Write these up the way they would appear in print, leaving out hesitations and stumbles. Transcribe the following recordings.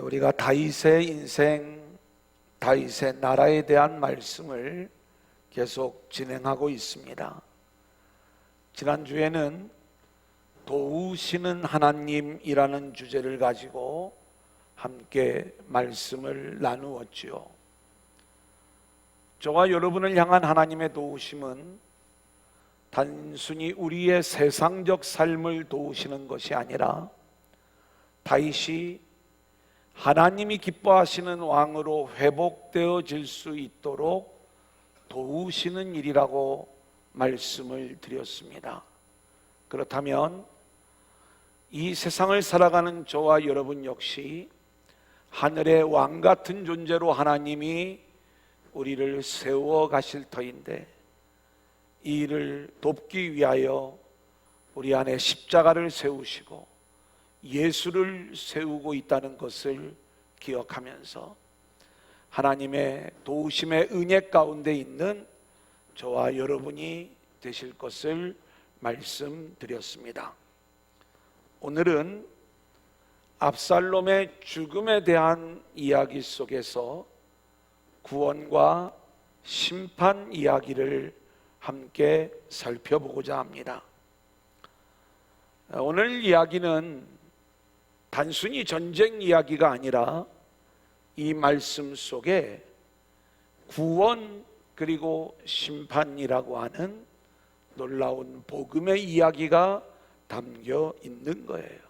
우리가 다윗의 인생, 다윗의 나라에 대한 말씀을 계속 진행하고 있습니다. 지난주에는 도우시는 하나님이라는 주제를 가지고 함께 말씀을 나누었지요. 저와 여러분을 향한 하나님의 도우심은 단순히 우리의 세상적 삶을 도우시는 것이 아니라 다윗이 하나님이 기뻐하시는 왕으로 회복되어질 수 있도록 도우시는 일이라고 말씀을 드렸습니다. 그렇다면 이 세상을 살아가는 저와 여러분 역시 하늘의 왕 같은 존재로 하나님이 우리를 세워 가실 터인데, 이 일을 돕기 위하여 우리 안에 십자가를 세우시고 예수를 세우고 있다는 것을 기억하면서 하나님의 도우심의 은혜 가운데 있는 저와 여러분이 되실 것을 말씀드렸습니다. 오늘은 압살롬의 죽음에 대한 이야기 속에서 구원과 심판 이야기를 함께 살펴보고자 합니다. 오늘 이야기는 단순히 전쟁 이야기가 아니라 이 말씀 속에 구원 그리고 심판이라고 하는 놀라운 복음의 이야기가 담겨 있는 거예요.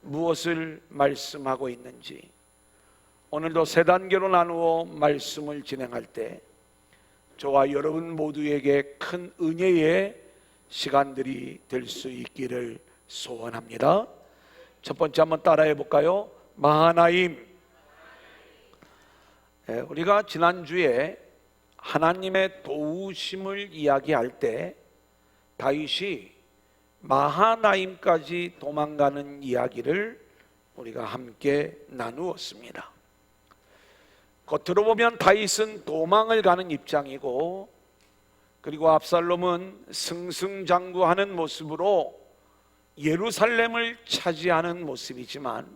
무엇을 말씀하고 있는지 오늘도 세 단계로 나누어 말씀을 진행할 때 저와 여러분 모두에게 큰 은혜의 시간들이 될 수 있기를 소원합니다. 첫 번째 한번 따라해 볼까요? 마하나임. 우리가 지난주에 하나님의 도우심을 이야기할 때 다윗이 마하나임까지 도망가는 이야기를 우리가 함께 나누었습니다. 겉으로 보면 다윗은 도망을 가는 입장이고, 그리고 압살롬은 승승장구하는 모습으로 예루살렘을 차지하는 모습이지만,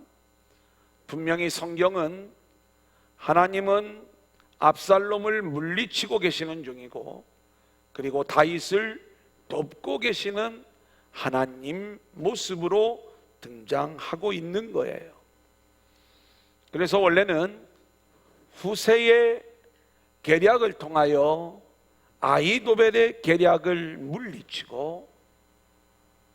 분명히 성경은 하나님은 압살롬을 물리치고 계시는 중이고, 그리고 다윗을 돕고 계시는 하나님 모습으로 등장하고 있는 거예요. 그래서 원래는 후세의 계략을 통하여 아히도벨의 계략을 물리치고,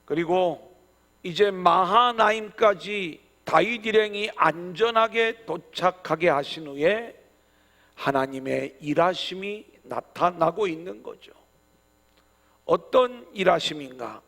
그리고 이제 마하나임까지 다윗 일행이 안전하게 도착하게 하신 후에 하나님의 일하심이 나타나고 있는 거죠. 어떤 일하심인가?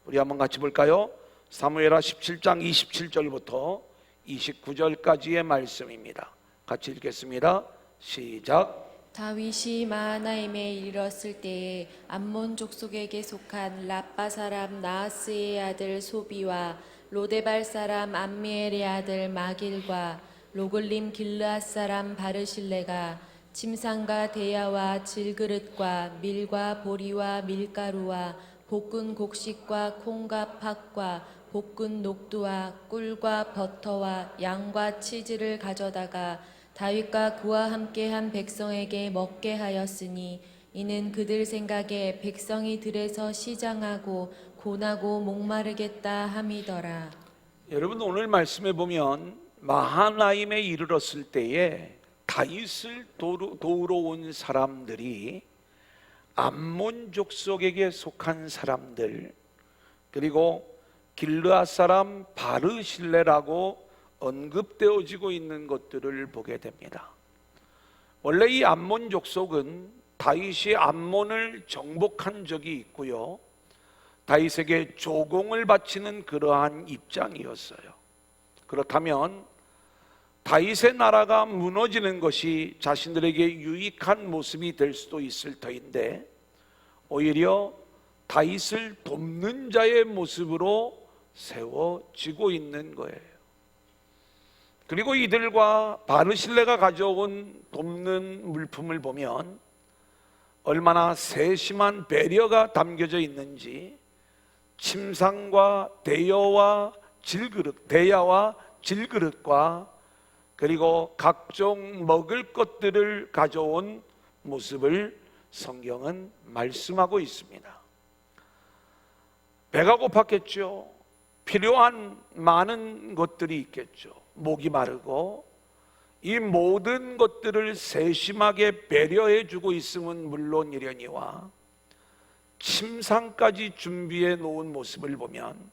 우리 한번 같이 볼까요? 사무엘하 17장 27절부터 29절까지의 말씀입니다. 같이 읽겠습니다. 시작. 다윗이 마하나임에 이르렀을 때에 암몬 족속에게 속한 라빠 사람 나하스의 아들 소비와 로데발 사람 암미엘의 아들 마길과 로글림 길르앗 사람 바르실레가 침상과 대야와 질그릇과 밀과 보리와 밀가루와 볶은 곡식과 콩과 팥과 볶은 녹두와 꿀과 버터와 양과 치즈를 가져다가 다윗과 그와 함께한 백성에게 먹게 하였으니, 이는 그들 생각에 백성이 들에서 시장하고 고나고 목마르겠다 함이더라. 여러분, 오늘 말씀에 보면 마하나임에 이르렀을 때에 다윗을 도우러 온 사람들이 암몬 족속에게 속한 사람들, 그리고 길르앗 사람 바르실레라고 언급되어지고 있는 것들을 보게 됩니다. 원래 이 암몬 족속은 다윗이 암몬을 정복한 적이 있고요, 다윗에게 조공을 바치는 그러한 입장이었어요. 그렇다면 다윗의 나라가 무너지는 것이 자신들에게 유익한 모습이 될 수도 있을 터인데, 오히려 다윗을 돕는 자의 모습으로 세워지고 있는 거예요. 그리고 이들과 바르실레가 가져온 돕는 물품을 보면 얼마나 세심한 배려가 담겨져 있는지, 침상과 대야와 질그릇과 그리고 각종 먹을 것들을 가져온 모습을 성경은 말씀하고 있습니다. 배가 고팠겠죠. 필요한 많은 것들이 있겠죠. 목이 마르고 이 모든 것들을 세심하게 배려해 주고 있음은 물론이려니와 침상까지 준비해 놓은 모습을 보면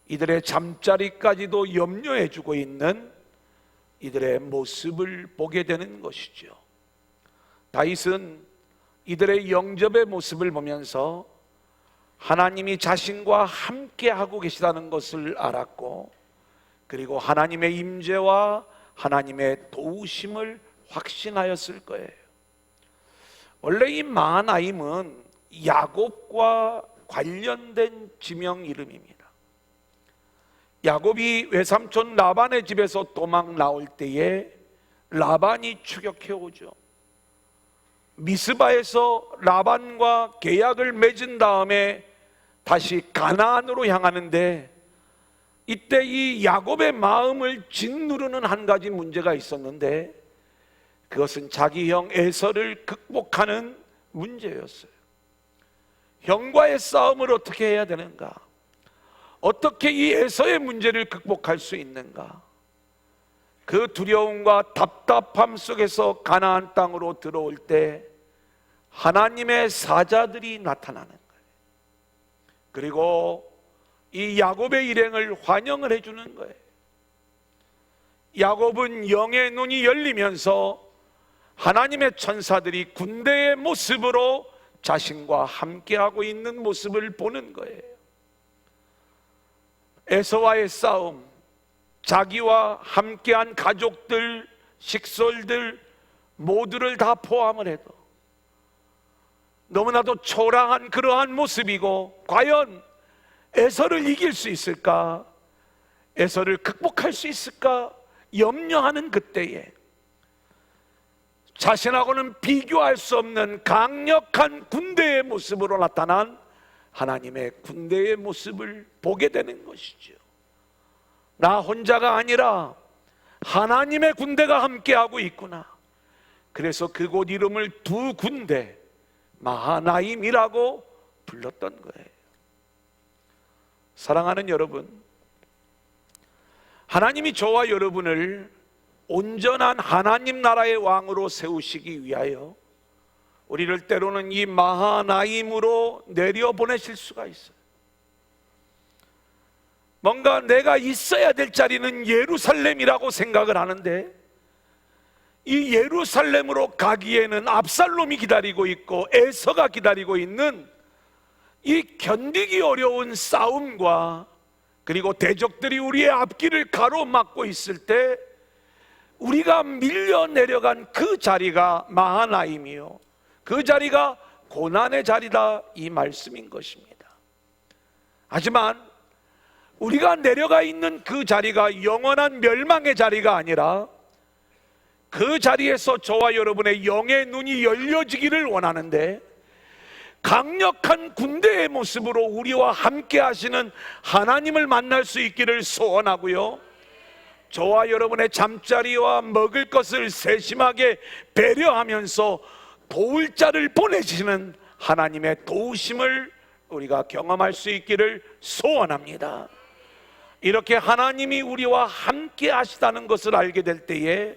이들의 잠자리까지도 염려해 주고 있는 이들의 모습을 보게 되는 것이죠. 다윗은 이들의 영접의 모습을 보면서 하나님이 자신과 함께 하고 계시다는 것을 알았고, 그리고 하나님의 임재와 하나님의 도우심을 확신하였을 거예요. 원래 이 마하나임은 야곱과 관련된 지명 이름입니다. 야곱이 외삼촌 라반의 집에서 도망 나올 때에 라반이 추격해 오죠. 미스바에서 라반과 계약을 맺은 다음에 다시 가나안으로 향하는데, 이때 이 야곱의 마음을 짓누르는 한 가지 문제가 있었는데, 그것은 자기 형 에서를 극복하는 문제였어요. 형과의 싸움을 어떻게 해야 되는가? 어떻게 이 에서의 문제를 극복할 수 있는가? 그 두려움과 답답함 속에서 가나안 땅으로 들어올 때 하나님의 사자들이 나타나는 거예요. 그리고 이 야곱의 일행을 환영을 해주는 거예요. 야곱은 영의 눈이 열리면서 하나님의 천사들이 군대의 모습으로 자신과 함께하고 있는 모습을 보는 거예요. 에서와의 싸움, 자기와 함께한 가족들, 식솔들 모두를 다 포함을 해도 너무나도 초라한 그러한 모습이고, 과연 에서를 이길 수 있을까? 에서를 극복할 수 있을까? 염려하는 그때에 자신하고는 비교할 수 없는 강력한 군대의 모습으로 나타난 하나님의 군대의 모습을 보게 되는 것이죠. 나 혼자가 아니라 하나님의 군대가 함께하고 있구나. 그래서 그곳 이름을 두 군대, 마하나임이라고 불렀던 거예요. 사랑하는 여러분, 하나님이 저와 여러분을 온전한 하나님 나라의 왕으로 세우시기 위하여 우리를 때로는 이 마하나임으로 내려보내실 수가 있어요. 뭔가 내가 있어야 될 자리는 예루살렘이라고 생각을 하는데, 이 예루살렘으로 가기에는 압살롬이 기다리고 있고 에서가 기다리고 있는 이 견디기 어려운 싸움과, 그리고 대적들이 우리의 앞길을 가로막고 있을 때 우리가 밀려 내려간 그 자리가 마하나임이요, 그 자리가 고난의 자리다, 이 말씀인 것입니다. 하지만 우리가 내려가 있는 그 자리가 영원한 멸망의 자리가 아니라, 그 자리에서 저와 여러분의 영의 눈이 열려지기를 원하는데, 강력한 군대의 모습으로 우리와 함께 하시는 하나님을 만날 수 있기를 소원하고요, 저와 여러분의 잠자리와 먹을 것을 세심하게 배려하면서 도울 자를 보내시는 하나님의 도우심을 우리가 경험할 수 있기를 소원합니다. 이렇게 하나님이 우리와 함께 하시다는 것을 알게 될 때에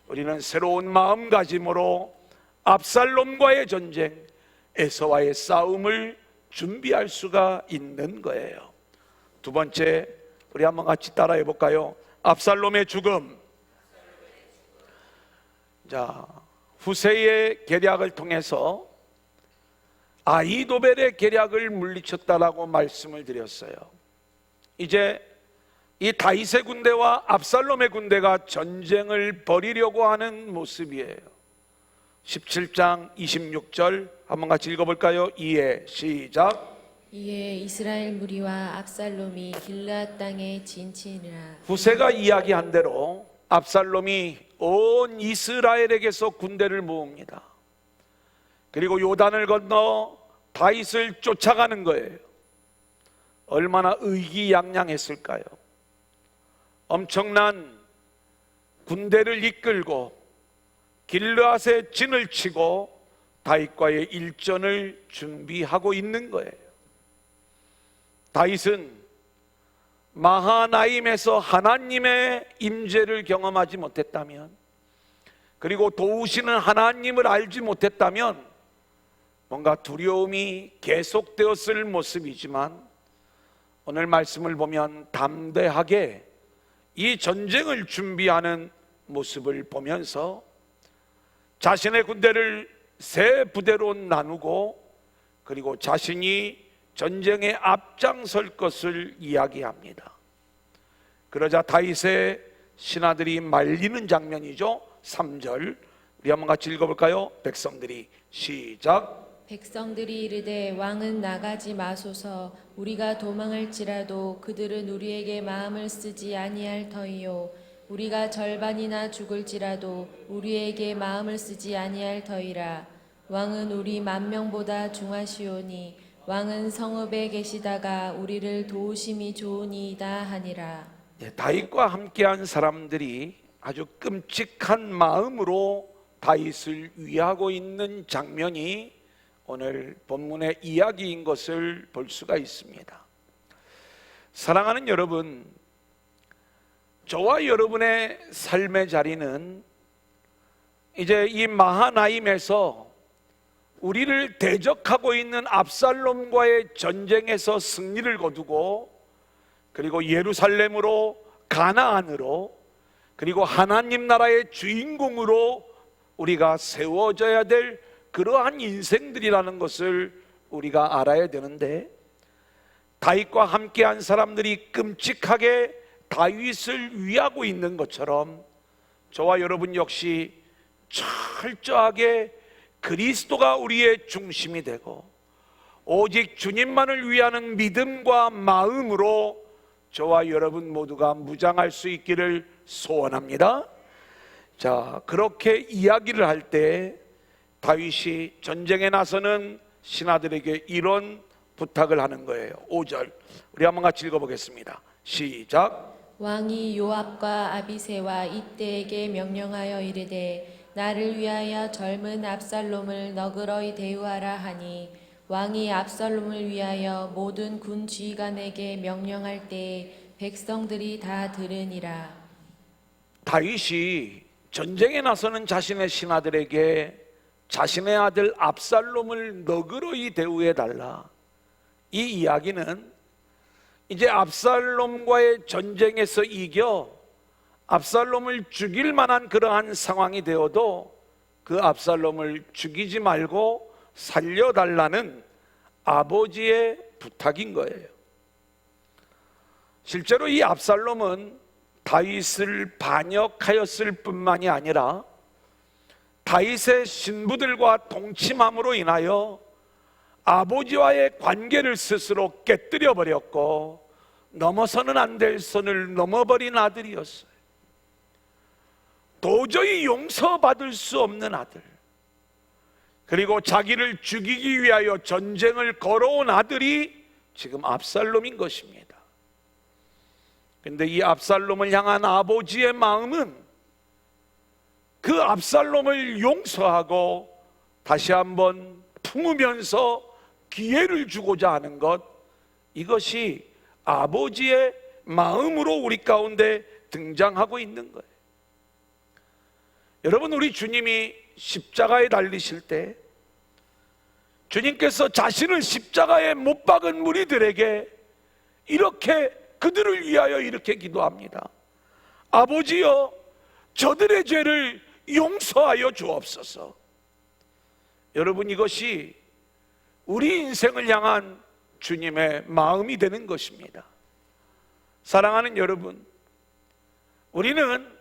우리는 새로운 마음가짐으로 압살롬과의 전쟁, 에서와의 싸움을 준비할 수가 있는 거예요. 두 번째, 우리 한번 같이 따라해 볼까요? 압살롬의 죽음. 자, 후세의 계략을 통해서 아히도벨의 계략을 물리쳤다라고 말씀을 드렸어요. 이제 이 다윗의 군대와 압살롬의 군대가 전쟁을 벌이려고 하는 모습이에요. 17장 26절 한번 같이 읽어볼까요? 이에 시작. 이에 이스라엘 무리와 압살롬이 길르앗 땅에 진치니라. 후세가 이야기한 대로 압살롬이 온 이스라엘에게서 군대를 모읍니다. 그리고 요단을 건너 다윗을 쫓아가는 거예요. 얼마나 의기양양했을까요? 엄청난 군대를 이끌고 길르앗에 진을 치고 다윗과의 일전을 준비하고 있는 거예요. 다윗은 마하나임에서 하나님의 임재를 경험하지 못했다면, 그리고 도우시는 하나님을 알지 못했다면 뭔가 두려움이 계속되었을 모습이지만, 오늘 말씀을 보면 담대하게 이 전쟁을 준비하는 모습을 보면서 자신의 군대를 세 부대로 나누고 그리고 자신이 전쟁에 앞장설 것을 이야기합니다. 그러자 다윗의 신하들이 말리는 장면이죠. 3절 우리 한번 같이 읽어볼까요? 백성들이 시작. 백성들이 이르되 왕은 나가지 마소서. 우리가 도망할지라도 그들은 우리에게 마음을 쓰지 아니할 터이요. 우리가 절반이나 죽을지라도 우리에게 마음을 쓰지 아니할 터이라. 왕은 우리 만명보다 중하시오니 왕은 성읍에 계시다가 우리를 도우심이 좋으니이다 하니라. 다윗과 함께한 사람들이 아주 끔찍한 마음으로 다윗을 위하고 있는 장면이 오늘 본문의 이야기인 것을 볼 수가 있습니다. 사랑하는 여러분, 저와 여러분의 삶의 자리는 이제 이 마하나임에서 우리를 대적하고 있는 압살롬과의 전쟁에서 승리를 거두고, 그리고 예루살렘으로, 가나안으로, 그리고 하나님 나라의 주인공으로 우리가 세워져야 될 그러한 인생들이라는 것을 우리가 알아야 되는데, 다윗과 함께한 사람들이 끔찍하게 다윗을 위하고 있는 것처럼 저와 여러분 역시 철저하게 그리스도가 우리의 중심이 되고 오직 주님만을 위하는 믿음과 마음으로 저와 여러분 모두가 무장할 수 있기를 소원합니다. 자, 그렇게 이야기를 할 때 다윗이 전쟁에 나서는 신하들에게 이런 부탁을 하는 거예요. 5절 우리 한번 같이 읽어보겠습니다. 시작. 왕이 요압과 아비새와 이때에게 명령하여 이르되 나를 위하여 젊은 압살롬을 너그러이 대우하라 하니, 왕이 압살롬을 위하여 모든 군 지휘관에게 명령할 때에 백성들이 다 들으니라. 다윗이 전쟁에 나서는 자신의 신하들에게 자신의 아들 압살롬을 너그러이 대우해 달라, 이 이야기는 이제 압살롬과의 전쟁에서 이겨 압살롬을 죽일 만한 그러한 상황이 되어도 그 압살롬을 죽이지 말고 살려달라는 아버지의 부탁인 거예요. 실제로 이 압살롬은 다윗을 반역하였을 뿐만이 아니라 다윗의 신부들과 동침함으로 인하여 아버지와의 관계를 스스로 깨뜨려 버렸고 넘어서는 안 될 선을 넘어버린 아들이었어요. 도저히 용서받을 수 없는 아들, 그리고 자기를 죽이기 위하여 전쟁을 걸어온 아들이 지금 압살롬인 것입니다. 그런데 이 압살롬을 향한 아버지의 마음은 그 압살롬을 용서하고 다시 한번 품으면서 기회를 주고자 하는 것, 이것이 아버지의 마음으로 우리 가운데 등장하고 있는 거예요. 여러분, 우리 주님이 십자가에 달리실 때 주님께서 자신을 십자가에 못 박은 무리들에게 이렇게 그들을 위하여 이렇게 기도합니다. 아버지여, 저들의 죄를 용서하여 주옵소서. 여러분, 이것이 우리 인생을 향한 주님의 마음이 되는 것입니다. 사랑하는 여러분, 우리는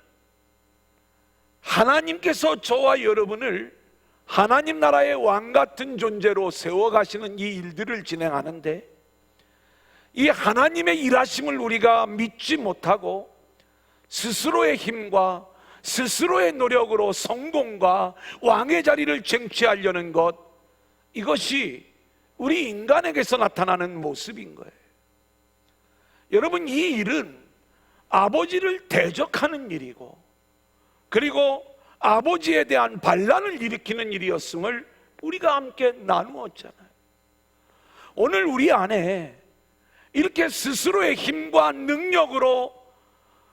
하나님께서 저와 여러분을 하나님 나라의 왕 같은 존재로 세워가시는 이 일들을 진행하는데, 이 하나님의 일하심을 우리가 믿지 못하고 스스로의 힘과 스스로의 노력으로 성공과 왕의 자리를 쟁취하려는 것, 이것이 우리 인간에게서 나타나는 모습인 거예요. 여러분, 이 일은 아버지를 대적하는 일이고, 그리고 아버지에 대한 반란을 일으키는 일이었음을 우리가 함께 나누었잖아요. 오늘 우리 안에 이렇게 스스로의 힘과 능력으로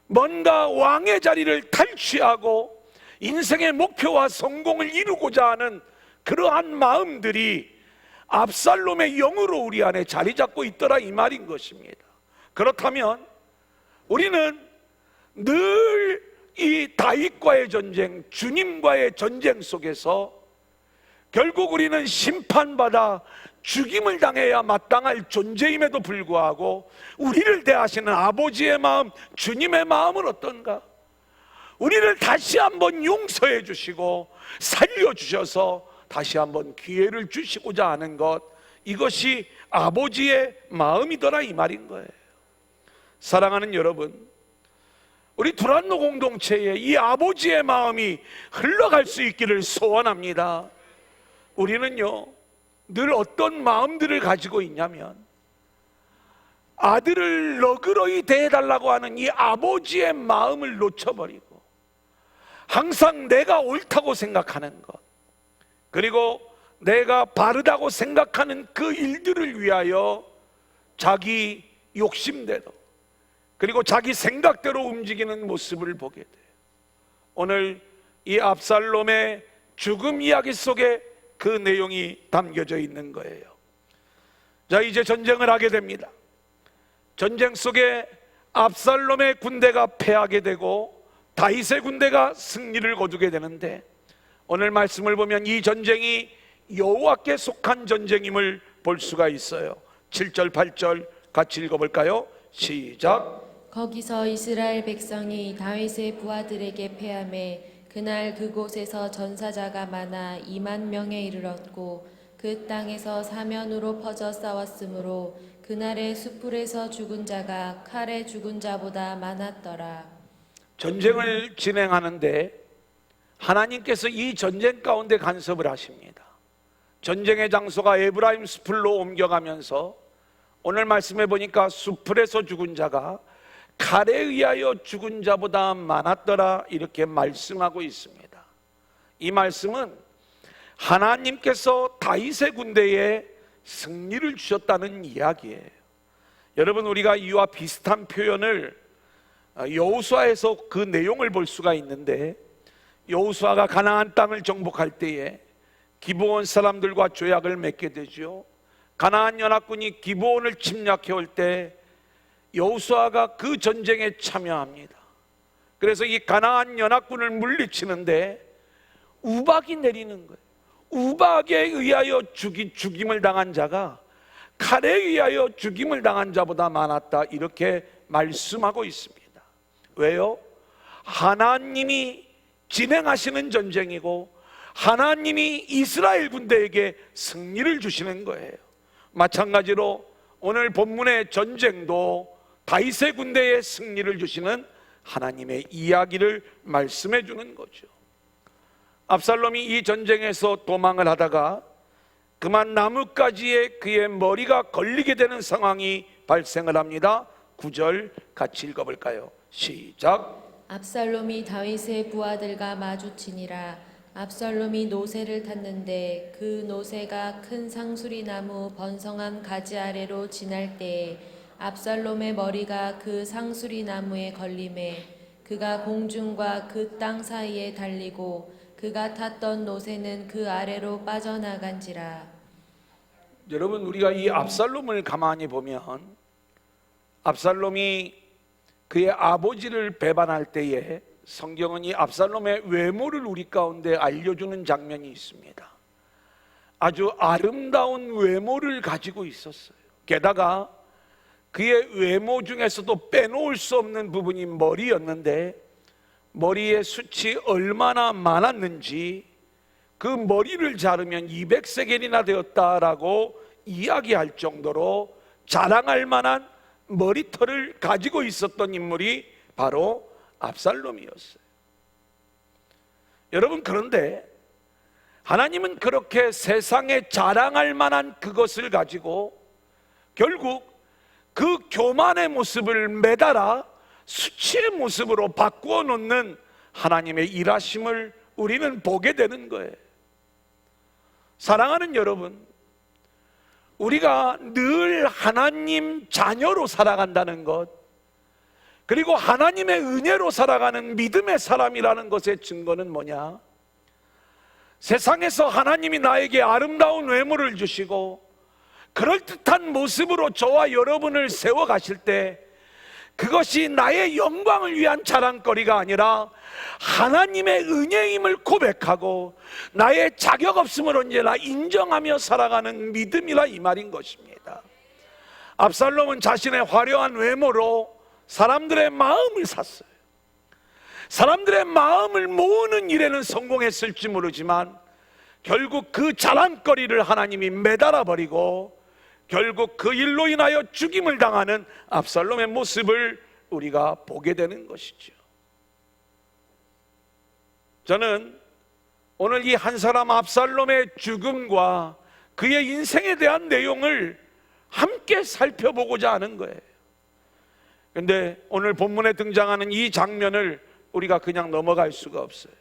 뭔가 왕의 자리를 탈취하고 인생의 목표와 성공을 이루고자 하는 그러한 마음들이 압살롬의 영으로 우리 안에 자리 잡고 있더라, 이 말인 것입니다. 그렇다면 우리는 늘 이 다윗과의 전쟁, 주님과의 전쟁 속에서 결국 우리는 심판받아 죽임을 당해야 마땅할 존재임에도 불구하고 우리를 대하시는 아버지의 마음, 주님의 마음은 어떤가? 우리를 다시 한번 용서해 주시고 살려주셔서 다시 한번 기회를 주시고자 하는 것, 이것이 아버지의 마음이더라, 이 말인 거예요. 사랑하는 여러분, 우리 두란노 공동체에 이 아버지의 마음이 흘러갈 수 있기를 소원합니다. 우리는요, 늘 어떤 마음들을 가지고 있냐면, 아들을 너그러이 대해달라고 하는 이 아버지의 마음을 놓쳐버리고 항상 내가 옳다고 생각하는 것, 그리고 내가 바르다고 생각하는 그 일들을 위하여 자기 욕심대로, 그리고 자기 생각대로 움직이는 모습을 보게 돼요. 오늘 이 압살롬의 죽음 이야기 속에 그 내용이 담겨져 있는 거예요. 자, 이제 전쟁을 하게 됩니다. 전쟁 속에 압살롬의 군대가 패하게 되고 다윗의 군대가 승리를 거두게 되는데, 오늘 말씀을 보면 이 전쟁이 여호와께 속한 전쟁임을 볼 수가 있어요. 7절 8절 같이 읽어볼까요? 시작. 거기서 이스라엘 백성이 다윗의 부하들에게 패하매 그날 그곳에서 전사자가 많아 2만 명에 이르렀고 그 땅에서 사면으로 퍼져 싸웠으므로 그날의 숲풀에서 죽은 자가 칼에 죽은 자보다 많았더라. 전쟁을 진행하는데 하나님께서 이 전쟁 가운데 간섭을 하십니다. 전쟁의 장소가 에브라임 숲풀로 옮겨가면서 오늘 말씀해 보니까 숲풀에서 죽은 자가 칼에 의하여 죽은 자보다 많았더라, 이렇게 말씀하고 있습니다. 이 말씀은 하나님께서 다윗의 군대에 승리를 주셨다는 이야기예요. 여러분, 우리가 이와 비슷한 표현을 여호수아에서 그 내용을 볼 수가 있는데, 여호수아가 가나안 땅을 정복할 때에 기브온 사람들과 조약을 맺게 되죠. 가나안 연합군이 기브온을 침략해 올 때 여호수아가 그 전쟁에 참여합니다. 그래서 이 가나안 연합군을 물리치는데 우박이 내리는 거예요. 우박에 의하여 죽임을 당한 자가 칼에 의하여 죽임을 당한 자보다 많았다, 이렇게 말씀하고 있습니다. 왜요? 하나님이 진행하시는 전쟁이고 하나님이 이스라엘 군대에게 승리를 주시는 거예요. 마찬가지로 오늘 본문의 전쟁도 다윗의 군대에 승리를 주시는 하나님의 이야기를 말씀해 주는 거죠. 압살롬이 이 전쟁에서 도망을 하다가 그만 나뭇가지에 그의 머리가 걸리게 되는 상황이 발생을 합니다. 9절 같이 읽어볼까요? 시작. 압살롬이 다윗의 부하들과 마주치니라. 압살롬이 노새를 탔는데 그 노새가 큰 상수리 나무 번성한 가지 아래로 지날 때에 압살롬의 머리가 그 상수리 나무에 걸림에 그가 공중과 그 땅 사이에 달리고 그가 탔던 노새는 그 아래로 빠져나간지라. 여러분, 우리가 이 압살롬을 가만히 보면 압살롬이 그의 아버지를 배반할 때에 성경은 이 압살롬의 외모를 우리 가운데 알려주는 장면이 있습니다. 아주 아름다운 외모를 가지고 있었어요. 게다가 그의 외모 중에서도 빼놓을 수 없는 부분이 머리였는데, 머리의 숱이 얼마나 많았는지 그 머리를 자르면 200세겔이나 되었다라고 이야기할 정도로 자랑할 만한 머리털을 가지고 있었던 인물이 바로 압살롬이었어요. 여러분, 그런데 하나님은 그렇게 세상에 자랑할 만한 그것을 가지고 결국 그 교만의 모습을 매달아 수치의 모습으로 바꾸어 놓는 하나님의 일하심을 우리는 보게 되는 거예요. 사랑하는 여러분, 우리가 늘 하나님 자녀로 살아간다는 것, 그리고 하나님의 은혜로 살아가는 믿음의 사람이라는 것의 증거는 뭐냐? 세상에서 하나님이 나에게 아름다운 외모를 주시고 그럴듯한 모습으로 저와 여러분을 세워가실 때 그것이 나의 영광을 위한 자랑거리가 아니라 하나님의 은혜임을 고백하고 나의 자격 없음을 언제나 인정하며 살아가는 믿음이라 이 말인 것입니다. 압살롬은 자신의 화려한 외모로 사람들의 마음을 샀어요. 사람들의 마음을 모으는 일에는 성공했을지 모르지만 결국 그 자랑거리를 하나님이 매달아 버리고 결국 그 일로 인하여 죽임을 당하는 압살롬의 모습을 우리가 보게 되는 것이죠. 저는 오늘 이 한 사람 압살롬의 죽음과 그의 인생에 대한 내용을 함께 살펴보고자 하는 거예요. 그런데 오늘 본문에 등장하는 이 장면을 우리가 그냥 넘어갈 수가 없어요.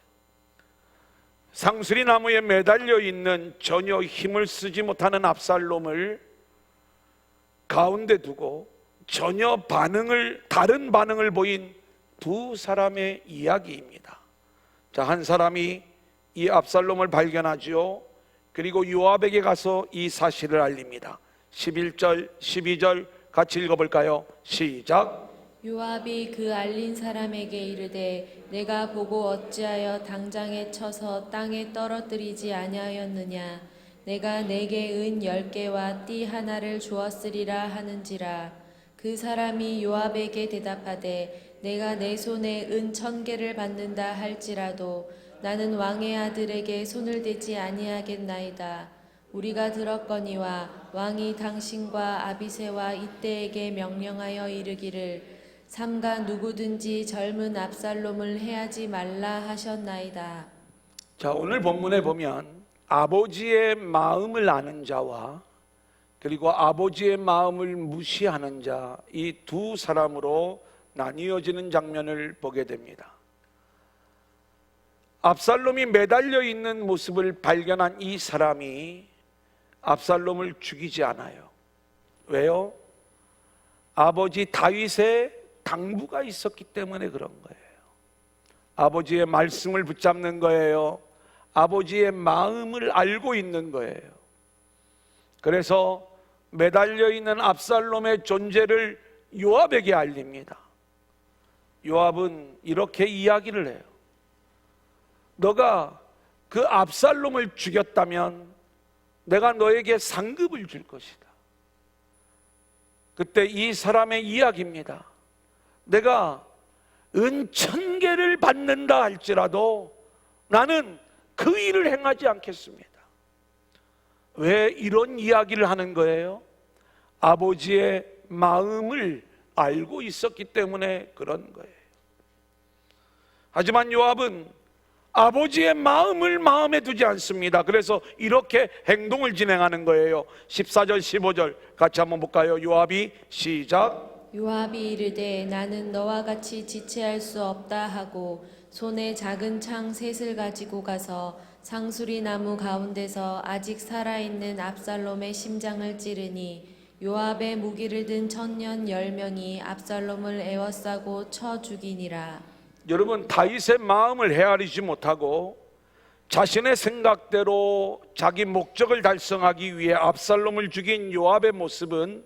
상수리 나무에 매달려 있는 전혀 힘을 쓰지 못하는 압살롬을 가운데 두고 전혀 다른 반응을 보인 두 사람의 이야기입니다. 자, 한 사람이 이 압살롬을 발견하죠. 그리고 요압에게 가서 이 사실을 알립니다. 11절, 12절 같이 읽어볼까요? 시작. 요압이 그 알린 사람에게 이르되 내가 보고 어찌하여 당장에 쳐서 땅에 떨어뜨리지 아니하였느냐? 내가 내게 은 10개와 띠 하나를 주었으리라 하는지라. 그 사람이 요압에게 대답하되 내가 내 손에 은 1000개를 받는다 할지라도 나는 왕의 아들에게 손을 대지 아니하겠나이다. 우리가 들었거니와 왕이 당신과 아비새와 이때에게 명령하여 이르기를 삼가 누구든지 젊은 압살롬을 해하지 말라 하셨나이다. 자, 오늘 본문에 보면 아버지의 마음을 아는 자와 그리고 아버지의 마음을 무시하는 자, 이 두 사람으로 나뉘어지는 장면을 보게 됩니다. 압살롬이 매달려 있는 모습을 발견한 이 사람이 압살롬을 죽이지 않아요. 왜요? 아버지 다윗의 당부가 있었기 때문에 그런 거예요. 아버지의 말씀을 붙잡는 거예요. 아버지의 마음을 알고 있는 거예요. 그래서 매달려 있는 압살롬의 존재를 요압에게 알립니다. 요압은 이렇게 이야기를 해요. 너가 그 압살롬을 죽였다면 내가 너에게 상급을 줄 것이다. 그때 이 사람의 이야기입니다. 내가 은 1000개를 받는다 할지라도 나는 그 일을 행하지 않겠습니다. 왜 이런 이야기를 하는 거예요? 아버지의 마음을 알고 있었기 때문에 그런 거예요. 하지만 요압은 아버지의 마음을 마음에 두지 않습니다. 그래서 이렇게 행동을 진행하는 거예요. 14절 15절 같이 한번 볼까요? 요압이 시작. 요압이 이르되 나는 너와 같이 지체할 수 없다 하고 손에 작은 창 셋을 가지고 가서 상수리 나무 가운데서 아직 살아있는 압살롬의 심장을 찌르니 요압의 무기를 든 청년 10명이 압살롬을 에워싸고 쳐 죽이니라. 여러분, 다윗의 마음을 헤아리지 못하고 자신의 생각대로 자기 목적을 달성하기 위해 압살롬을 죽인 요압의 모습은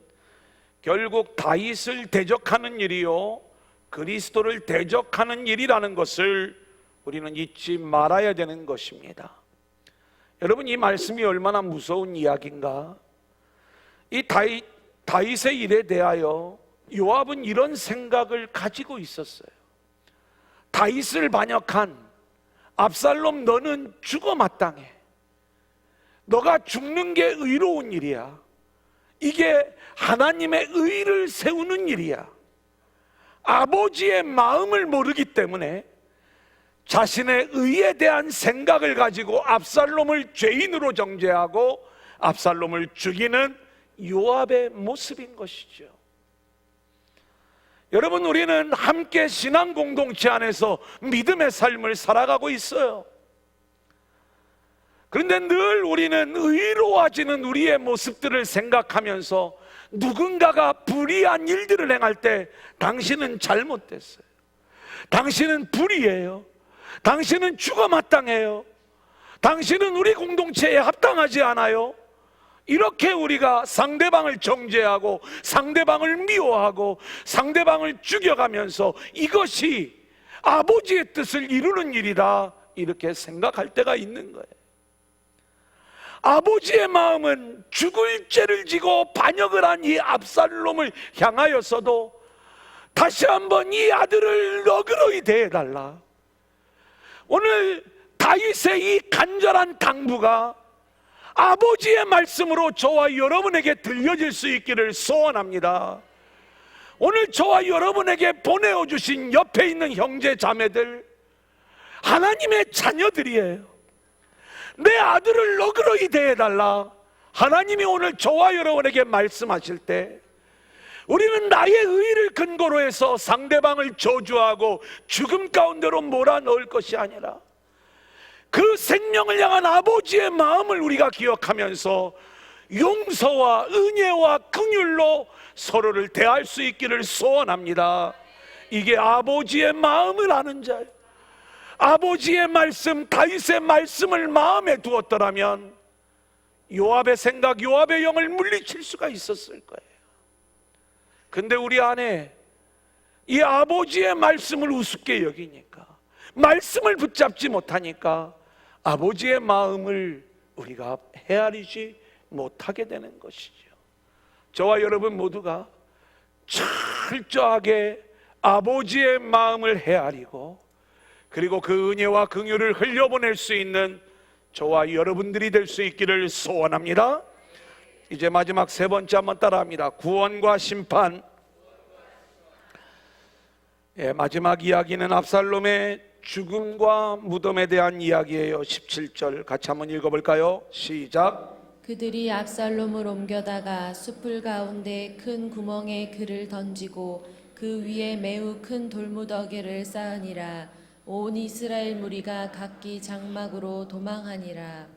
결국 다윗을 대적하는 일이요 그리스도를 대적하는 일이라는 것을 우리는 잊지 말아야 되는 것입니다. 여러분, 이 말씀이 얼마나 무서운 이야기인가? 이 다윗의 일에 대하여 요압은 이런 생각을 가지고 있었어요. 다윗을 반역한 압살롬, 너는 죽어 마땅해. 너가 죽는 게 의로운 일이야. 이게 하나님의 의를 세우는 일이야. 아버지의 마음을 모르기 때문에 자신의 의에 대한 생각을 가지고 압살롬을 죄인으로 정죄하고 압살롬을 죽이는 요압의 모습인 것이죠. 여러분, 우리는 함께 신앙 공동체 안에서 믿음의 삶을 살아가고 있어요. 그런데 늘 우리는 의로워지는 우리의 모습들을 생각하면서 누군가가 불의한 일들을 행할 때 당신은 잘못됐어요, 당신은 불의해요, 당신은 죽어 마땅해요, 당신은 우리 공동체에 합당하지 않아요, 이렇게 우리가 상대방을 정죄하고 상대방을 미워하고 상대방을 죽여가면서 이것이 아버지의 뜻을 이루는 일이다, 이렇게 생각할 때가 있는 거예요. 아버지의 마음은 죽을 죄를 지고 반역을 한 이 압살롬을 향하여서도 다시 한번 이 아들을 너그러이 대해달라. 오늘 다윗의 이 간절한 당부가 아버지의 말씀으로 저와 여러분에게 들려질 수 있기를 소원합니다. 오늘 저와 여러분에게 보내어 주신 옆에 있는 형제 자매들, 하나님의 자녀들이에요. 내 아들을 너그러이 대해달라. 하나님이 오늘 저와 여러분에게 말씀하실 때 우리는 나의 의의를 근거로 해서 상대방을 저주하고 죽음 가운데로 몰아넣을 것이 아니라 그 생명을 향한 아버지의 마음을 우리가 기억하면서 용서와 은혜와 긍휼로 서로를 대할 수 있기를 소원합니다. 이게 아버지의 마음을 아는 자예요. 아버지의 말씀, 다윗의 말씀을 마음에 두었더라면 요압의 생각, 요압의 영을 물리칠 수가 있었을 거예요. 근데 우리 안에 이 아버지의 말씀을 우습게 여기니까, 말씀을 붙잡지 못하니까 아버지의 마음을 우리가 헤아리지 못하게 되는 것이죠. 저와 여러분 모두가 철저하게 아버지의 마음을 헤아리고 그리고 그 은혜와 긍휼을 흘려보낼 수 있는 저와 여러분들이 될 수 있기를 소원합니다. 이제 마지막 세 번째 한번 따라합니다. 구원과 심판. 마지막 이야기는 압살롬의 죽음과 무덤에 대한 이야기예요. 17절 같이 한번 읽어볼까요? 시작. 그들이 압살롬을 옮겨다가 숲을 가운데 큰 구멍에 그를 던지고 그 위에 매우 큰 돌무더기를 쌓으니라. 온 이스라엘 무리가 각기 장막으로 도망하니라.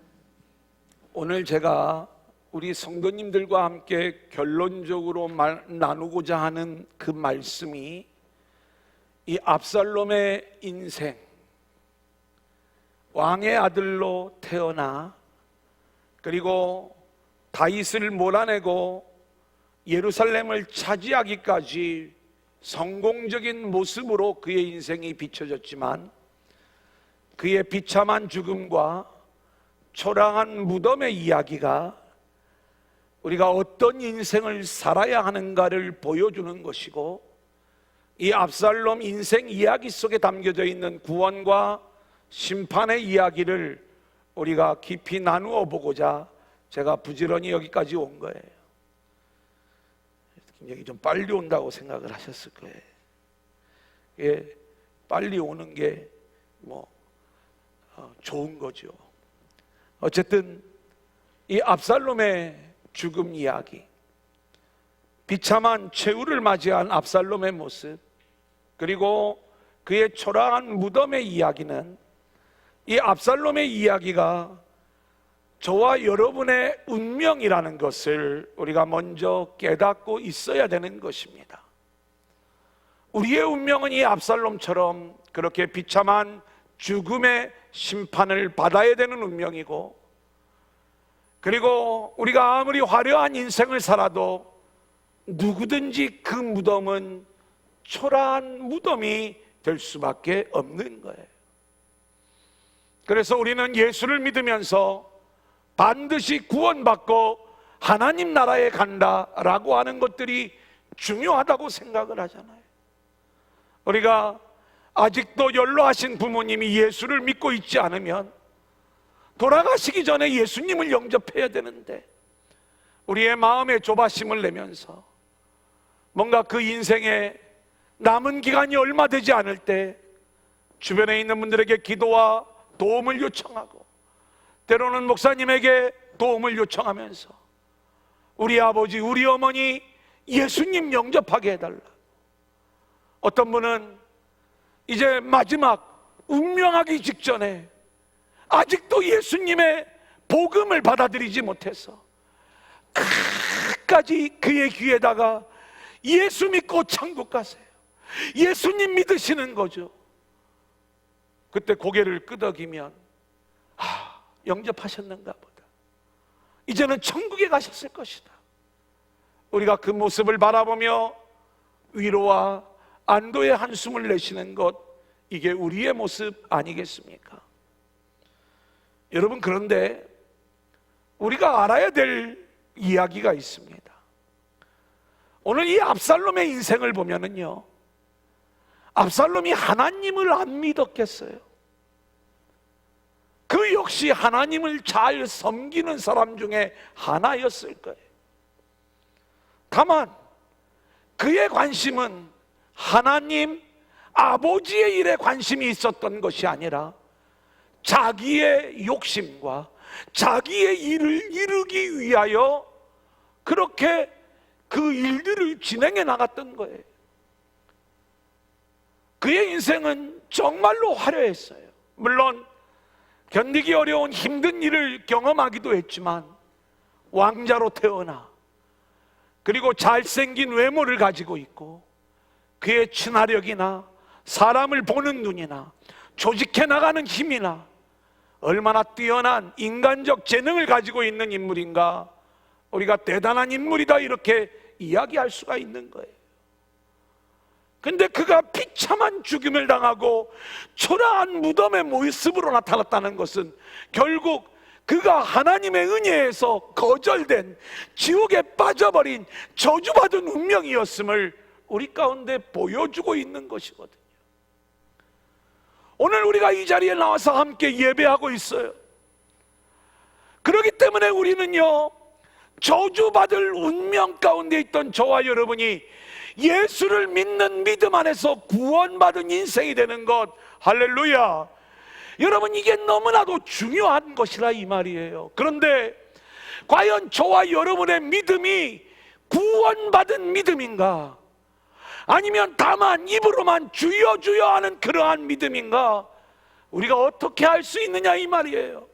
오늘 제가 우리 성도님들과 함께 결론적으로 나누고자 하는 그 말씀이 이 압살롬의 인생, 왕의 아들로 태어나 그리고 다윗을 몰아내고 예루살렘을 차지하기까지 성공적인 모습으로 그의 인생이 비춰졌지만 그의 비참한 죽음과 초라한 무덤의 이야기가 우리가 어떤 인생을 살아야 하는가를 보여주는 것이고, 이 압살롬 인생 이야기 속에 담겨져 있는 구원과 심판의 이야기를 우리가 깊이 나누어 보고자 제가 부지런히 여기까지 온 거예요. 굉장히 좀 빨리 온다고 생각을 하셨을 거예요. 예, 빨리 오는 게 좋은 거죠. 어쨌든 이 압살롬의 죽음 이야기, 비참한 최후를 맞이한 압살롬의 모습, 그리고 그의 초라한 무덤의 이야기는 이 압살롬의 이야기가 저와 여러분의 운명이라는 것을 우리가 먼저 깨닫고 있어야 되는 것입니다. 우리의 운명은 이 압살롬처럼 그렇게 비참한 죽음의 심판을 받아야 되는 운명이고, 그리고 우리가 아무리 화려한 인생을 살아도 누구든지 그 무덤은 초라한 무덤이 될 수밖에 없는 거예요. 그래서 우리는 예수를 믿으면서 반드시 구원받고 하나님 나라에 간다라고 하는 것들이 중요하다고 생각을 하잖아요. 우리가 아직도 연로하신 부모님이 예수를 믿고 있지 않으면 돌아가시기 전에 예수님을 영접해야 되는데, 우리의 마음에 조바심을 내면서 뭔가 그 인생에 남은 기간이 얼마 되지 않을 때 주변에 있는 분들에게 기도와 도움을 요청하고, 때로는 목사님에게 도움을 요청하면서 우리 아버지, 우리 어머니 예수님 영접하게 해달라, 어떤 분은 이제 마지막 운명하기 직전에 아직도 예수님의 복음을 받아들이지 못해서 끝까지 그의 귀에다가 예수 믿고 천국 가세요, 예수님 믿으시는 거죠. 그때 고개를 끄덕이면 영접하셨는가 보다, 이제는 천국에 가셨을 것이다. 우리가 그 모습을 바라보며 위로와 안도의 한숨을 내쉬는 것, 이게 우리의 모습 아니겠습니까? 여러분, 그런데 우리가 알아야 될 이야기가 있습니다. 오늘 이 압살롬의 인생을 보면은요, 압살롬이 하나님을 안 믿었겠어요? 그 역시 하나님을 잘 섬기는 사람 중에 하나였을 거예요. 다만 그의 관심은 하나님 아버지의 일에 관심이 있었던 것이 아니라 자기의 욕심과 자기의 일을 이루기 위하여 그렇게 그 일들을 진행해 나갔던 거예요. 그의 인생은 정말로 화려했어요. 물론 견디기 어려운 힘든 일을 경험하기도 했지만, 왕자로 태어나 그리고 잘생긴 외모를 가지고 있고, 그의 친화력이나 사람을 보는 눈이나 조직해 나가는 힘이나 얼마나 뛰어난 인간적 재능을 가지고 있는 인물인가, 우리가 대단한 인물이다 이렇게 이야기할 수가 있는 거예요. 근데 그가 비참한 죽임을 당하고 초라한 무덤의 모습으로 나타났다는 것은 결국 그가 하나님의 은혜에서 거절된, 지옥에 빠져버린 저주받은 운명이었음을 우리 가운데 보여주고 있는 것이거든요. 오늘 우리가 이 자리에 나와서 함께 예배하고 있어요. 그렇기 때문에 우리는요, 저주받을 운명 가운데 있던 저와 여러분이 예수를 믿는 믿음 안에서 구원받은 인생이 되는 것, 할렐루야. 여러분, 이게 너무나도 중요한 것이라 이 말이에요. 그런데 과연 저와 여러분의 믿음이 구원받은 믿음인가? 아니면 다만 입으로만 주여 주여 하는 그러한 믿음인가? 우리가 어떻게 알 수 있느냐 이 말이에요.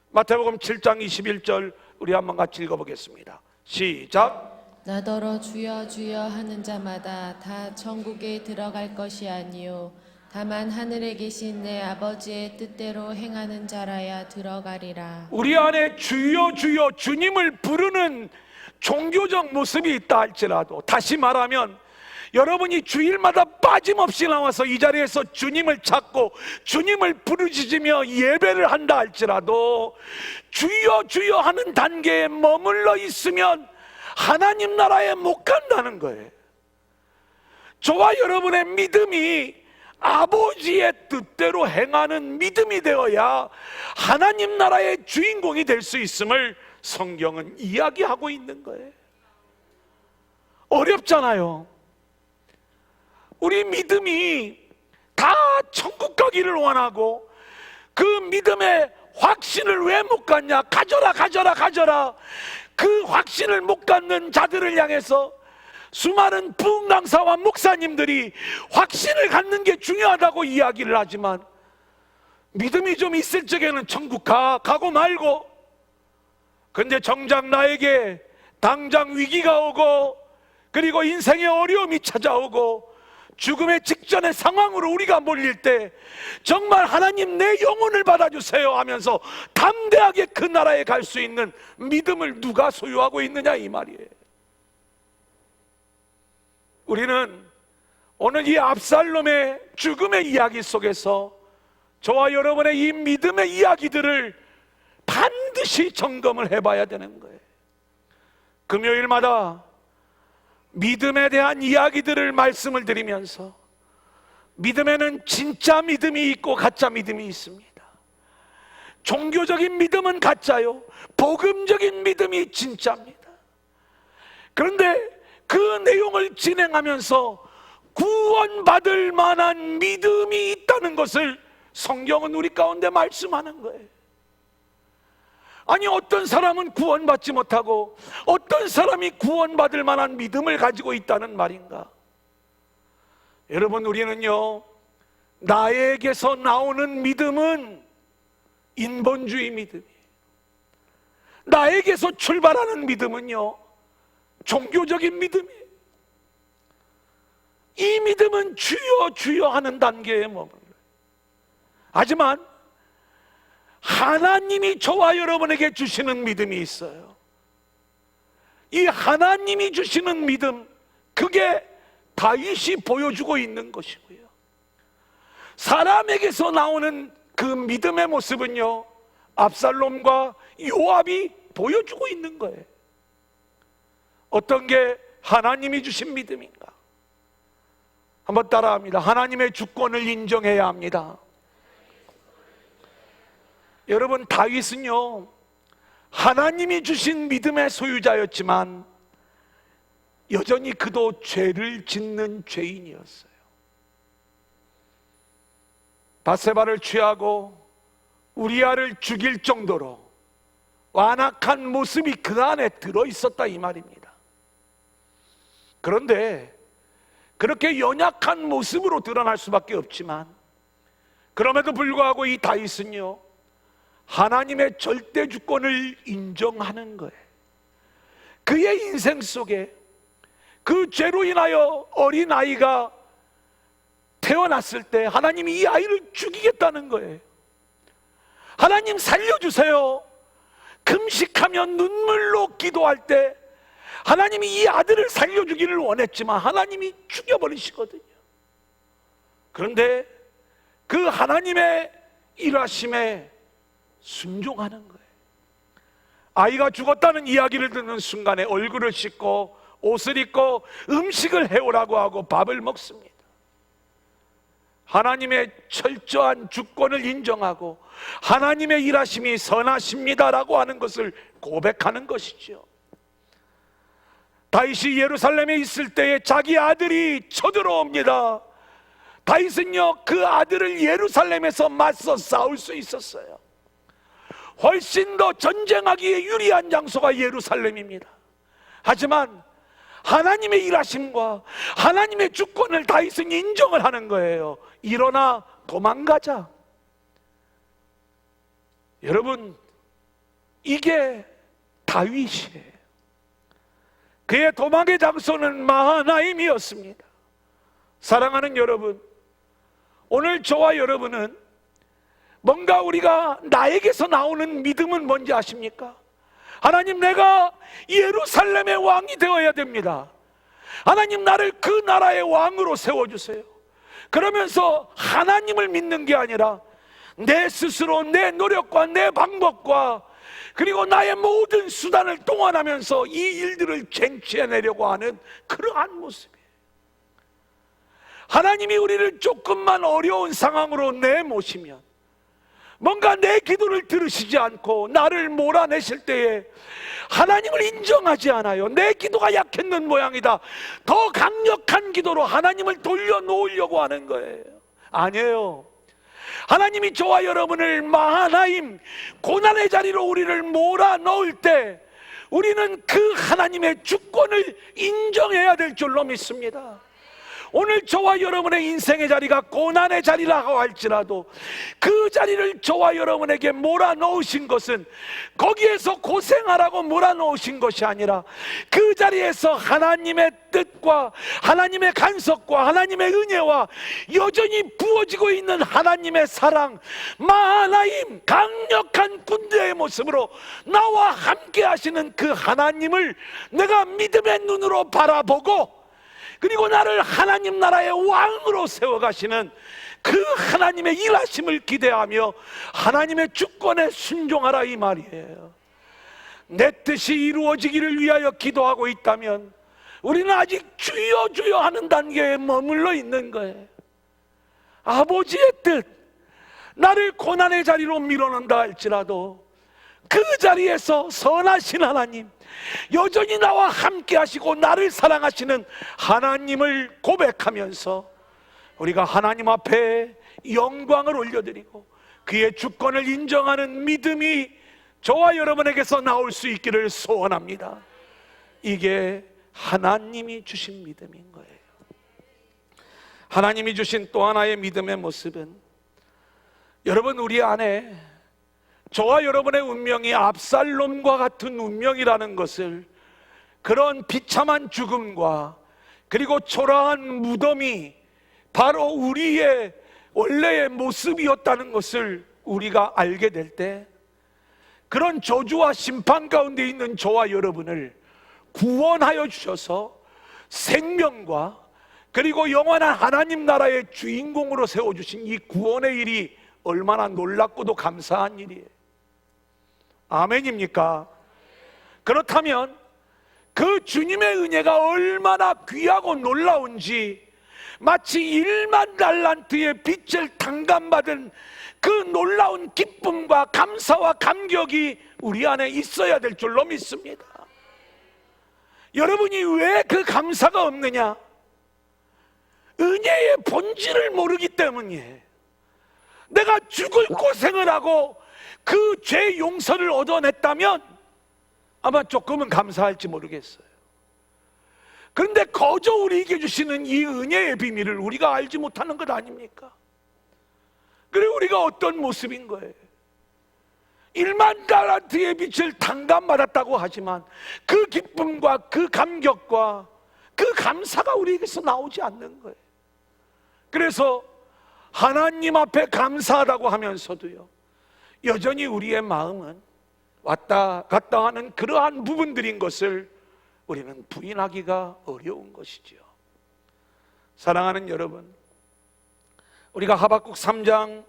마태복음 7장 21절 우리 한번 같이 읽어보겠습니다. 시작. 나더러 주여 주여 하는 자마다 다 천국에 들어갈 것이 아니요 다만 하늘에 계신 내 아버지의 뜻대로 행하는 자라야 들어가리라. 우리 안에 주여 주여 주님을 부르는 종교적 모습이 있다 할지라도, 다시 말하면 여러분이 주일마다 빠짐없이 나와서 이 자리에서 주님을 찾고 주님을 부르짖으며 예배를 한다 할지라도 주여 주여 하는 단계에 머물러 있으면 하나님 나라에 못 간다는 거예요. 저와 여러분의 믿음이 아버지의 뜻대로 행하는 믿음이 되어야 하나님 나라의 주인공이 될 수 있음을 성경은 이야기하고 있는 거예요. 어렵잖아요. 우리 믿음이 다 천국 가기를 원하고 그 믿음의 확신을 왜 못 갖냐? 가져라 가져라 가져라. 그 확신을 못 갖는 자들을 향해서 수많은 부흥 강사와 목사님들이 확신을 갖는 게 중요하다고 이야기를 하지만, 믿음이 좀 있을 적에는 천국 가고 말고, 근데 정작 나에게 당장 위기가 오고 그리고 인생의 어려움이 찾아오고 죽음의 직전의 상황으로 우리가 몰릴 때 정말 하나님 내 영혼을 받아주세요 하면서 담대하게 그 나라에 갈 수 있는 믿음을 누가 소유하고 있느냐 이 말이에요. 우리는 오늘 이 압살롬의 죽음의 이야기 속에서 저와 여러분의 이 믿음의 이야기들을 반드시 점검을 해봐야 되는 거예요. 금요일마다 믿음에 대한 이야기들을 말씀을 드리면서, 믿음에는 진짜 믿음이 있고 가짜 믿음이 있습니다. 종교적인 믿음은 가짜요, 복음적인 믿음이 진짜입니다. 그런데 그 내용을 진행하면서 구원받을 만한 믿음이 있다는 것을 성경은 우리 가운데 말씀하는 거예요. 아니, 어떤 사람은 구원받지 못하고 어떤 사람이 구원받을 만한 믿음을 가지고 있다는 말인가? 여러분, 우리는요, 나에게서 나오는 믿음은 인본주의 믿음이에요. 나에게서 출발하는 믿음은요, 종교적인 믿음이에요. 이 믿음은 주여 주여 하는 단계에 머물러요. 하지만 하나님이 저와 여러분에게 주시는 믿음이 있어요. 이 하나님이 주시는 믿음, 그게 다윗이 보여주고 있는 것이고요. 사람에게서 나오는 그 믿음의 모습은요, 압살롬과 요압이 보여주고 있는 거예요. 어떤 게 하나님이 주신 믿음인가? 한번 따라합니다. 하나님의 주권을 인정해야 합니다. 여러분, 다윗은요, 하나님이 주신 믿음의 소유자였지만 여전히 그도 죄를 짓는 죄인이었어요. 바세바를 취하고 우리아를 죽일 정도로 완악한 모습이 그 안에 들어있었다, 이 말입니다. 그런데 그렇게 연약한 모습으로 드러날 수밖에 없지만, 그럼에도 불구하고 이 다윗은요, 하나님의 절대 주권을 인정하는 거예요. 그의 인생 속에 그 죄로 인하여 어린 아이가 태어났을 때 하나님이 이 아이를 죽이겠다는 거예요. 하나님 살려주세요. 금식하며 눈물로 기도할 때 하나님이 이 아들을 살려주기를 원했지만 하나님이 죽여버리시거든요. 그런데 그 하나님의 일하심에 순종하는 거예요. 아이가 죽었다는 이야기를 듣는 순간에 얼굴을 씻고 옷을 입고 음식을 해오라고 하고 밥을 먹습니다. 하나님의 철저한 주권을 인정하고 하나님의 일하심이 선하십니다라고 하는 것을 고백하는 것이죠. 다윗이 예루살렘에 있을 때에 자기 아들이 쳐들어옵니다. 다윗은요, 그 아들을 예루살렘에서 맞서 싸울 수 있었어요. 훨씬 더 전쟁하기에 유리한 장소가 예루살렘입니다. 하지만 하나님의 일하심과 하나님의 주권을 다윗은 인정을 하는 거예요. 일어나 도망가자. 여러분, 이게 다윗이에요. 그의 도망의 장소는 마하나임이었습니다. 사랑하는 여러분, 오늘 저와 여러분은 뭔가 우리가 나에게서 나오는 믿음은 뭔지 아십니까? 하나님, 내가 예루살렘의 왕이 되어야 됩니다. 하나님, 나를 그 나라의 왕으로 세워주세요. 그러면서 하나님을 믿는 게 아니라 내 스스로 내 노력과 내 방법과 그리고 나의 모든 수단을 동원하면서 이 일들을 쟁취해내려고 하는 그러한 모습이에요. 하나님이 우리를 조금만 어려운 상황으로 내모시면 뭔가 내 기도를 들으시지 않고 나를 몰아내실 때에 하나님을 인정하지 않아요. 내 기도가 약했는 모양이다. 더 강력한 기도로 하나님을 돌려놓으려고 하는 거예요. 아니에요. 하나님이 저와 여러분을 마하나임, 고난의 자리로 우리를 몰아넣을 때 우리는 그 하나님의 주권을 인정해야 될 줄로 믿습니다. 오늘 저와 여러분의 인생의 자리가 고난의 자리라고 할지라도 그 자리를 저와 여러분에게 몰아넣으신 것은 거기에서 고생하라고 몰아넣으신 것이 아니라 그 자리에서 하나님의 뜻과 하나님의 간섭과 하나님의 은혜와 여전히 부어지고 있는 하나님의 사랑, 마하나임, 강력한 군대의 모습으로 나와 함께 하시는 그 하나님을 내가 믿음의 눈으로 바라보고, 그리고 나를 하나님 나라의 왕으로 세워가시는 그 하나님의 일하심을 기대하며 하나님의 주권에 순종하라, 이 말이에요. 내 뜻이 이루어지기를 위하여 기도하고 있다면 우리는 아직 주여 주여 하는 단계에 머물러 있는 거예요. 아버지의 뜻, 나를 고난의 자리로 밀어넣는다 할지라도 그 자리에서 선하신 하나님, 여전히 나와 함께 하시고 나를 사랑하시는 하나님을 고백하면서 우리가 하나님 앞에 영광을 올려드리고 그의 주권을 인정하는 믿음이 저와 여러분에게서 나올 수 있기를 소원합니다. 이게 하나님이 주신 믿음인 거예요. 하나님이 주신 또 하나의 믿음의 모습은, 여러분, 우리 안에 저와 여러분의 운명이 압살롬과 같은 운명이라는 것을, 그런 비참한 죽음과 그리고 초라한 무덤이 바로 우리의 원래의 모습이었다는 것을 우리가 알게 될 때, 그런 저주와 심판 가운데 있는 저와 여러분을 구원하여 주셔서 생명과 그리고 영원한 하나님 나라의 주인공으로 세워주신 이 구원의 일이 얼마나 놀랍고도 감사한 일이에요. 아멘입니까? 그렇다면 그 주님의 은혜가 얼마나 귀하고 놀라운지, 마치 1만 달란트의 빚을 탕감받은 그 놀라운 기쁨과 감사와 감격이 우리 안에 있어야 될 줄로 믿습니다. 여러분이 왜 그 감사가 없느냐? 은혜의 본질을 모르기 때문이에요. 내가 죽을 고생을 하고 그 죄 용서를 얻어냈다면 아마 조금은 감사할지 모르겠어요. 그런데 거저 우리에게 주시는 이 은혜의 비밀을 우리가 알지 못하는 것 아닙니까? 그리고 우리가 어떤 모습인 거예요? 1만 달란트의 빚을 탕감받았다고 하지만 그 기쁨과 그 감격과 그 감사가 우리에게서 나오지 않는 거예요. 그래서 하나님 앞에 감사하다고 하면서도요, 여전히 우리의 마음은 왔다 갔다 하는 그러한 부분들인 것을 우리는 부인하기가 어려운 것이지요. 사랑하는 여러분, 우리가 하박국 3장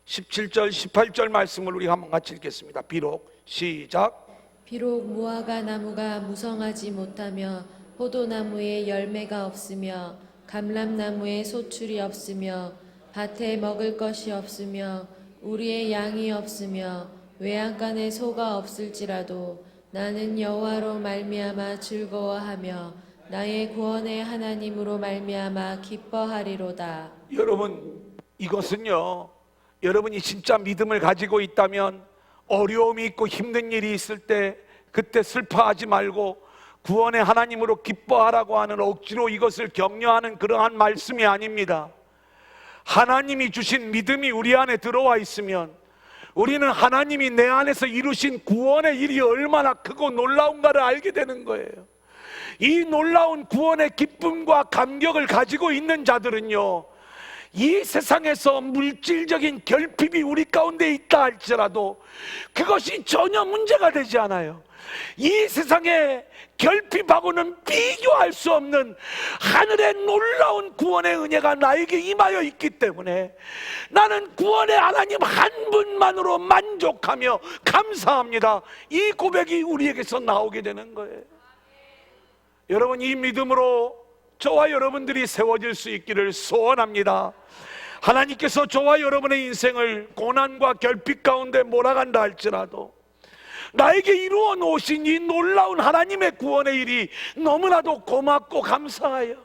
17절 18절 말씀을 우리 한번 같이 읽겠습니다. 비록, 시작. 비록 무화과 나무가 무성하지 못하며 포도나무에 열매가 없으며 감람나무에 소출이 없으며 밭에 먹을 것이 없으며 우리의 양이 없으며 외양간에 소가 없을지라도 나는 여호와로 말미암아 즐거워하며 나의 구원의 하나님으로 말미암아 기뻐하리로다. 여러분, 이것은요, 여러분이 진짜 믿음을 가지고 있다면 어려움이 있고 힘든 일이 있을 때 그때 슬퍼하지 말고 구원의 하나님으로 기뻐하라고 하는 억지로 이것을 격려하는 그러한 말씀이 아닙니다. 하나님이 주신 믿음이 우리 안에 들어와 있으면 우리는 하나님이 내 안에서 이루신 구원의 일이 얼마나 크고 놀라운가를 알게 되는 거예요. 이 놀라운 구원의 기쁨과 감격을 가지고 있는 자들은요, 이 세상에서 물질적인 결핍이 우리 가운데 있다 할지라도 그것이 전혀 문제가 되지 않아요. 이 세상의 결핍하고는 비교할 수 없는 하늘의 놀라운 구원의 은혜가 나에게 임하여 있기 때문에 나는 구원의 하나님 한 분만으로 만족하며 감사합니다. 이 고백이 우리에게서 나오게 되는 거예요. 여러분, 이 믿음으로 저와 여러분들이 세워질 수 있기를 소원합니다. 하나님께서 저와 여러분의 인생을 고난과 결핍 가운데 몰아간다 할지라도 나에게 이루어 놓으신 이 놀라운 하나님의 구원의 일이 너무나도 고맙고 감사해요.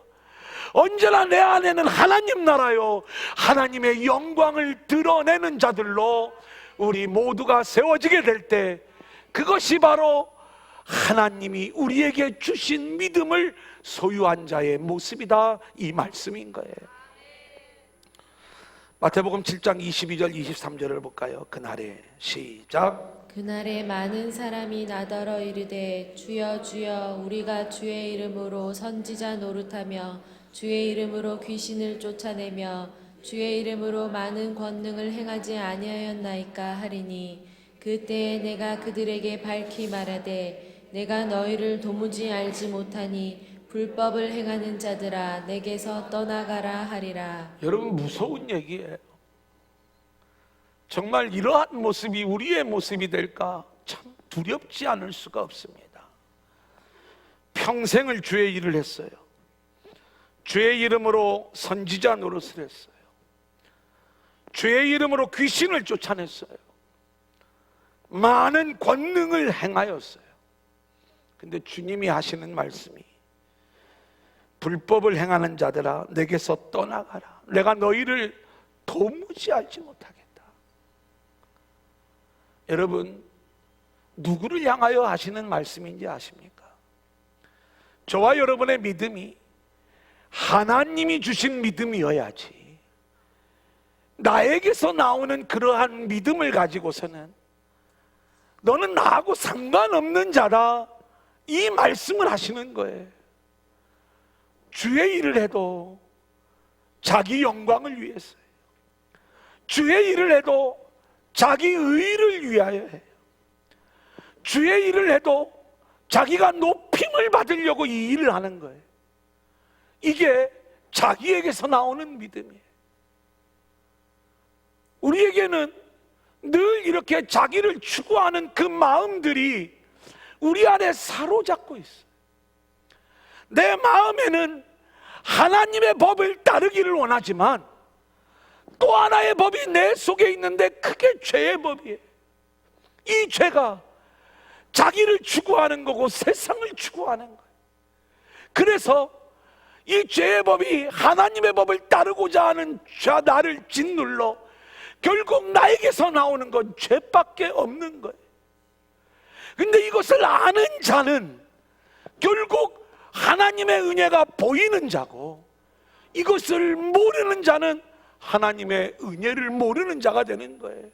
언제나 내 안에는 하나님 나라요, 하나님의 영광을 드러내는 자들로 우리 모두가 세워지게 될 때, 그것이 바로 하나님이 우리에게 주신 믿음을 소유한 자의 모습이다, 이 말씀인 거예요. 마태복음 7장 22절 23절을 볼까요? 그날에, 시작. 그날에 많은 사람이 나더러 이르되 주여 주여 우리가 주의 이름으로 선지자 노릇하며 주의 이름으로 귀신을 쫓아내며 주의 이름으로 많은 권능을 행하지 아니하였나이까 하리니 그때에 내가 그들에게 밝히 말하되 내가 너희를 도무지 알지 못하니 불법을 행하는 자들아 내게서 떠나가라 하리라. 여러분, 무서운 얘기예요. 정말 이러한 모습이 우리의 모습이 될까 참 두렵지 않을 수가 없습니다. 평생을 주의 일을 했어요. 주의 이름으로 선지자 노릇을 했어요. 주의 이름으로 귀신을 쫓아냈어요. 많은 권능을 행하였어요. 근데 주님이 하시는 말씀이 불법을 행하는 자들아 내게서 떠나가라. 내가 너희를 도무지 알지 못하겠다. 여러분, 누구를 향하여 하시는 말씀인지 아십니까? 저와 여러분의 믿음이 하나님이 주신 믿음이어야지. 나에게서 나오는 그러한 믿음을 가지고서는 너는 나하고 상관없는 자다, 이 말씀을 하시는 거예요. 주의 일을 해도 자기 영광을 위해서요. 주의 일을 해도 자기 의를 위하여 해요. 주의 일을 해도 자기가 높임을 받으려고 이 일을 하는 거예요. 이게 자기에게서 나오는 믿음이에요. 우리에게는 늘 이렇게 자기를 추구하는 그 마음들이 우리 안에 사로잡고 있어요. 내 마음에는 하나님의 법을 따르기를 원하지만 또 하나의 법이 내 속에 있는데 그게 죄의 법이에요. 이 죄가 자기를 추구하는 거고 세상을 추구하는 거예요. 그래서 이 죄의 법이 하나님의 법을 따르고자 하는 나를 짓눌러 결국 나에게서 나오는 건 죄밖에 없는 거예요. 근데 이것을 아는 자는 결국 하나님의 은혜가 보이는 자고, 이것을 모르는 자는 하나님의 은혜를 모르는 자가 되는 거예요.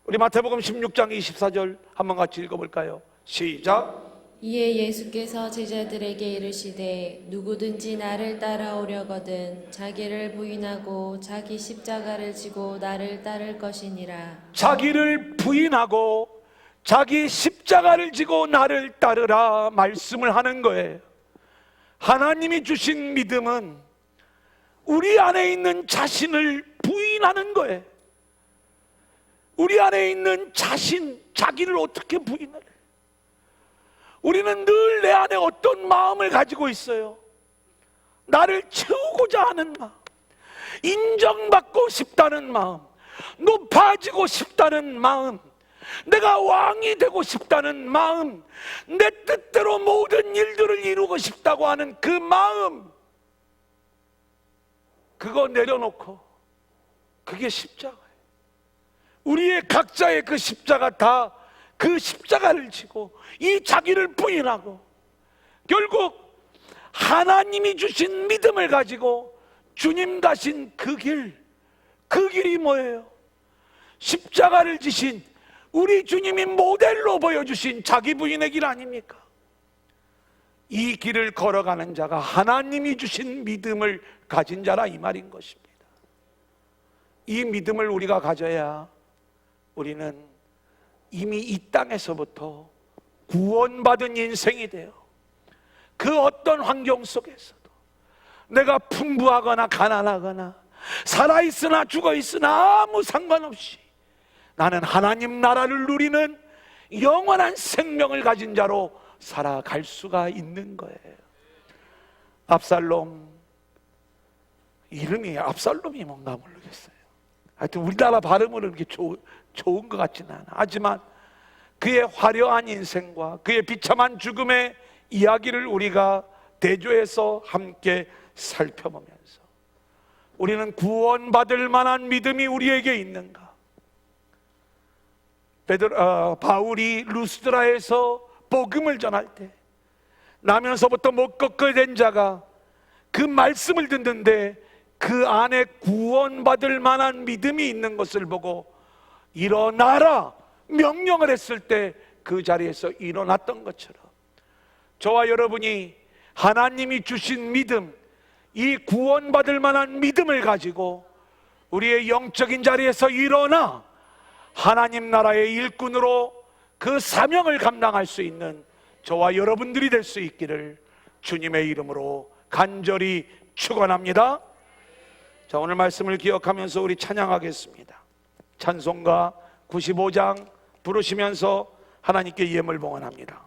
우리 마태복음 16장 24절 한번 같이 읽어볼까요? 시작. 이에 예수께서 제자들에게 이르시되 누구든지 나를 따라오려거든 자기를 부인하고 자기 십자가를 지고 나를 따를 것이니라. 자기를 부인하고 자기 십자가를 지고 나를 따르라 말씀을 하는 거예요. 하나님이 주신 믿음은 우리 안에 있는 자신을 부인하는 거예요. 우리 안에 있는 자신, 자기를 어떻게 부인을 해요? 우리는 늘 내 안에 어떤 마음을 가지고 있어요? 나를 채우고자 하는 마음, 인정받고 싶다는 마음, 높아지고 싶다는 마음, 내가 왕이 되고 싶다는 마음, 내 뜻대로 모든 일들을 이루고 싶다고 하는 그 마음, 그거 내려놓고 그게 십자가예요. 우리의 각자의 그 십자가 다 그 십자가를 지고 이 자기를 부인하고 결국 하나님이 주신 믿음을 가지고 주님 가신 그 길이 뭐예요? 십자가를 지신 우리 주님이 모델로 보여주신 자기 부인의 길 아닙니까? 이 길을 걸어가는 자가 하나님이 주신 믿음을 가진 자라 이 말인 것입니다. 이 믿음을 우리가 가져야 우리는 이미 이 땅에서부터 구원받은 인생이 돼요. 그 어떤 환경 속에서도 내가 풍부하거나 가난하거나 살아있으나 죽어있으나 아무 상관없이 나는 하나님 나라를 누리는 영원한 생명을 가진 자로 살아갈 수가 있는 거예요. 압살롬, 이름이 압살롬이 뭔가 모르겠어요. 하여튼 우리나라 발음으로 이렇게 좋은 것 같지는 않아. 하지만 그의 화려한 인생과 그의 비참한 죽음의 이야기를 우리가 대조해서 함께 살펴보면서 우리는 구원받을 만한 믿음이 우리에게 있는가? 바울이 루스드라에서 복음을 전할 때 나면서부터 못 걷게 된 자가 그 말씀을 듣는데 그 안에 구원받을 만한 믿음이 있는 것을 보고 일어나라 명령을 했을 때 그 자리에서 일어났던 것처럼 저와 여러분이 하나님이 주신 믿음, 이 구원받을 만한 믿음을 가지고 우리의 영적인 자리에서 일어나 하나님 나라의 일꾼으로 그 사명을 감당할 수 있는 저와 여러분들이 될 수 있기를 주님의 이름으로 간절히 축원합니다. 자, 오늘 말씀을 기억하면서 우리 찬양하겠습니다. 찬송가 95장 부르시면서 하나님께 예물 봉헌합니다.